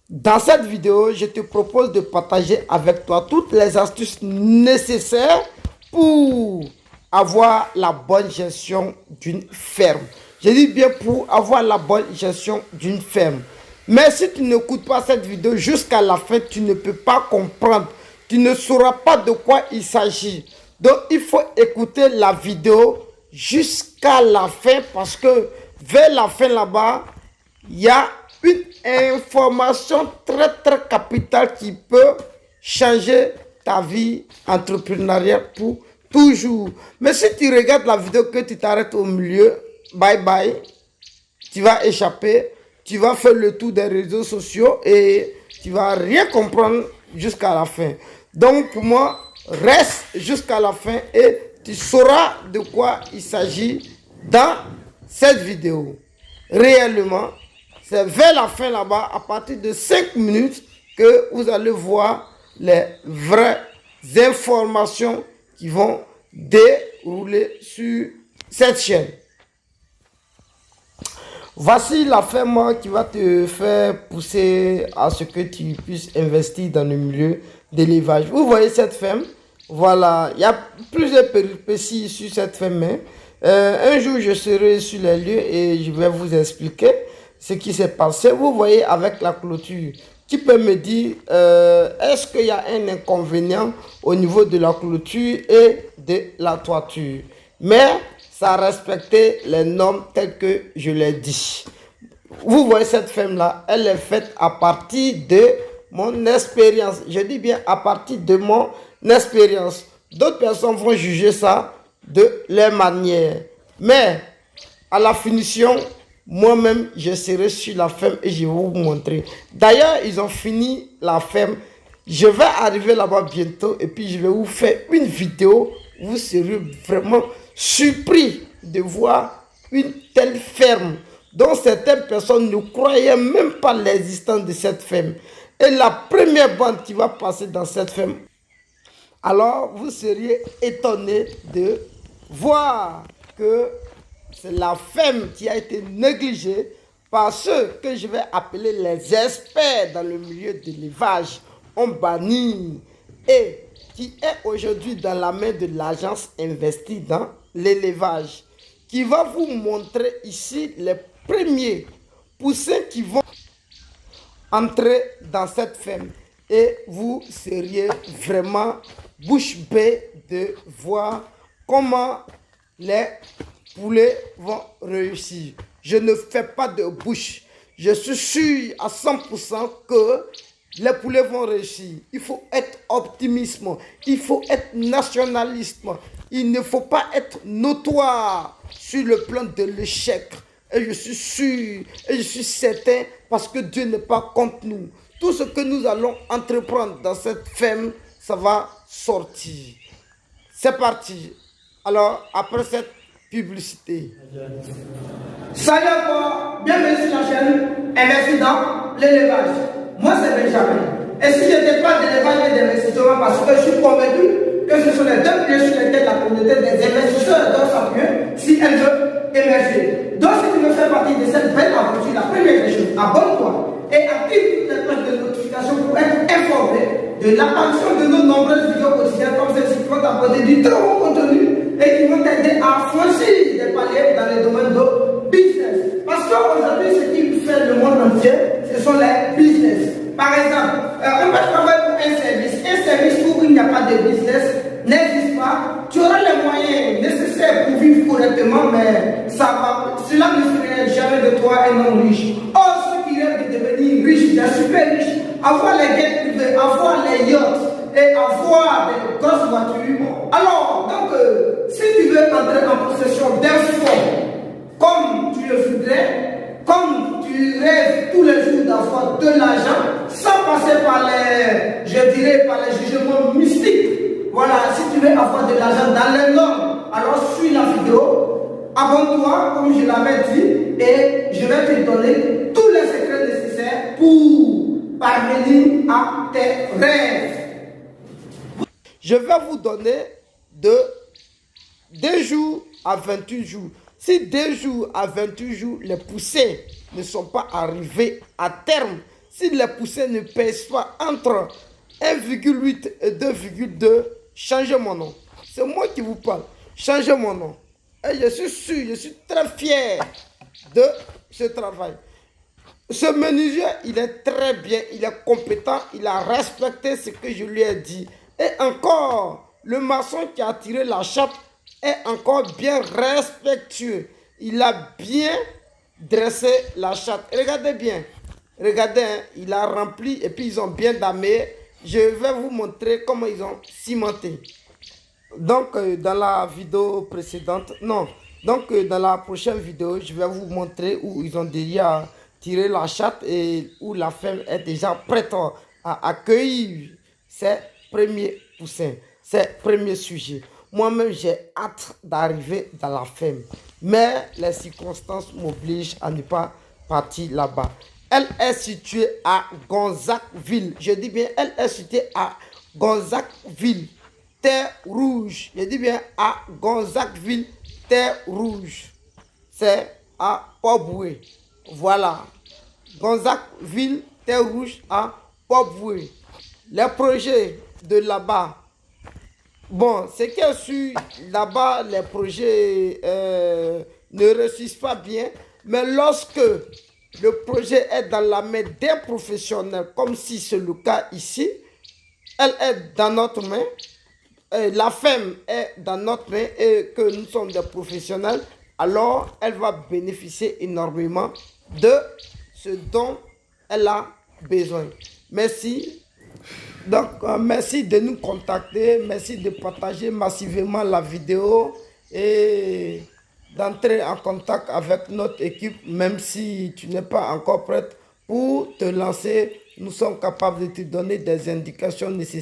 Dans cette vidéo, je te propose de partager avec toi toutes les astuces nécessaires pour avoir la bonne gestion d'une ferme. Je dis bien pour avoir la bonne gestion d'une ferme. Mais si tu n'écoutes pas cette vidéo jusqu'à la fin, tu ne peux pas comprendre. Tu ne sauras pas de quoi il s'agit. Donc, il faut écouter la vidéo jusqu'à la fin parce que vers la fin là-bas, il y a une information très capitale qui peut changer ta vie entrepreneuriale pour toujours. Mais si tu regardes la vidéo que tu t'arrêtes au milieu, bye bye, tu vas échapper, tu vas faire le tour des réseaux sociaux et tu vas rien comprendre jusqu'à la fin. Donc pour moi, reste jusqu'à la fin et tu sauras de quoi il s'agit dans cette vidéo. Réellement, c'est vers la fin là-bas, à partir de 5 minutes, que vous allez voir les vraies informations qui vont dérouler sur cette chaîne. Voici la ferme qui va te faire pousser à ce que tu puisses investir dans le milieu d'élevage. Vous voyez cette ferme? Voilà, il y a plusieurs péripéties sur cette ferme. Un jour, je serai sur les lieux et je vais vous expliquer ce qui s'est passé. Vous voyez avec la clôture. Tu peux me dire, est-ce qu'il y a un inconvénient au niveau de la clôture et de la toiture? Mais ça respectait les normes telles que je l'ai dit. Vous voyez cette ferme-là, elle est faite à partir de mon expérience. Je dis bien à partir de mon expérience. D'autres personnes vont juger ça de leur manière. Mais à la finition, moi-même, je serai sur la ferme et je vais vous montrer. D'ailleurs, ils ont fini la ferme. Je vais arriver là-bas bientôt et puis je vais vous faire une vidéo. Vous serez vraiment surpris de voir une telle ferme dont certaines personnes ne croyaient même pas l'existence de cette ferme. Et la première bande qui va passer dans cette ferme, alors vous seriez étonné de voir que c'est la ferme qui a été négligée par ceux que je vais appeler les experts dans le milieu de l'élevage. On bannit et qui est aujourd'hui dans la main de l'agence investie dans l'élevage, qui va vous montrer ici les premiers poussins qui vont entrer dans cette ferme. Et vous seriez vraiment bouche bée de voir comment les poulets vont réussir. Je ne fais pas de bouche. Je suis sûr à 100% que les poulets vont réussir. Il faut être optimiste. Il faut être nationaliste. Il ne faut pas être notoire sur le plan de l'échec. Et je suis sûr et je suis certain parce que Dieu n'est pas contre nous. Tout ce que nous allons entreprendre dans cette ferme, ça va sortir. C'est parti. Alors, après cette publicité. Salut à toi, bienvenue sur la chaîne Investir dans l'élevage. Moi c'est Benjamin. Et si je te parle d'élevage et d'investissement, parce que je suis convaincu que ce sont les deux piliers sur lesquels la communauté des investisseurs doit s'appuyer si elle veut émerger. Donc si tu veux faire partie de cette belle aventure, la première des choses, abonne-toi et active toutes les cloches de notification pour être informé de l'apparition de nos nombreuses vidéos quotidiennes comme celle-ci qui vont t'apporter du très bon contenu et qui vont t'aider à franchir des paliers dans les domaines de business. Parce qu'aujourd'hui, ce qui fait le monde entier, ce sont les business. Par exemple, on va travailler pour un service où il n'y a pas de business n'existe pas. Tu auras les moyens nécessaires pour vivre correctement, mais cela ne ferait jamais de toi un homme riche. Or, ceux qui rêvent de devenir riches, des super riches, avoir les gains privés, avoir les yachts et avoir des grosses voitures. Alors, donc, si tu veux entrer en possession d'un fonds, comme tu le voudrais, comme tu rêves tous les jours d'avoir de l'argent, sans passer par les jugements mystiques. Voilà, si tu veux avoir de l'argent dans les normes, alors suis la vidéo, abonne-toi comme je l'avais dit et je vais te donner tous les secrets nécessaires pour parvenir à tes rêves. Je vais vous donner de 2 jours à 28 jours. Si 2 jours à 28 jours, les poussées ne sont pas arrivées à terme, Si les poussins ne pèsent pas entre 1,8 et 2,2, changez mon nom. C'est moi qui vous parle. Changez mon nom. Et je suis sûr, je suis très fier de ce travail. Ce menuisier, il est très bien, il est compétent, il a respecté ce que je lui ai dit. Et encore, le maçon qui a tiré la chape est encore bien respectueux. Il a bien dressé la chape. Regardez bien. Regardez, hein, il a rempli et puis ils ont bien damé. Je vais vous montrer comment ils ont cimenté. Donc, dans la vidéo précédente, non. Donc, dans la prochaine vidéo, je vais vous montrer où ils ont déjà tiré la chatte et où la femme est déjà prête à accueillir ses premiers poussins, ses premiers sujets. Moi-même, j'ai hâte d'arriver dans la ferme. Mais les circonstances m'obligent à ne pas partir là-bas. Elle est située à Gonzacville. Je dis bien, elle est située à Gonzacville, Terre Rouge. Je dis bien à Gonzacville, Terre Rouge. C'est à Port-Boué. Voilà. Gonzacville, Terre Rouge à Port-Boué. Les projets de là-bas. Bon, c'est que sur là-bas, les projets ne réussissent pas bien. Mais lorsque le projet est dans la main d'un professionnel, comme si c'est le cas ici, elle est dans notre main, la femme est dans notre main et que nous sommes des professionnels, alors elle va bénéficier énormément de ce dont elle a besoin. Merci. Donc, merci de nous contacter, merci de partager massivement la vidéo et d'entrer en contact avec notre équipe, même si tu n'es pas encore prête pour te lancer. Nous sommes capables de te donner des indications nécessaires.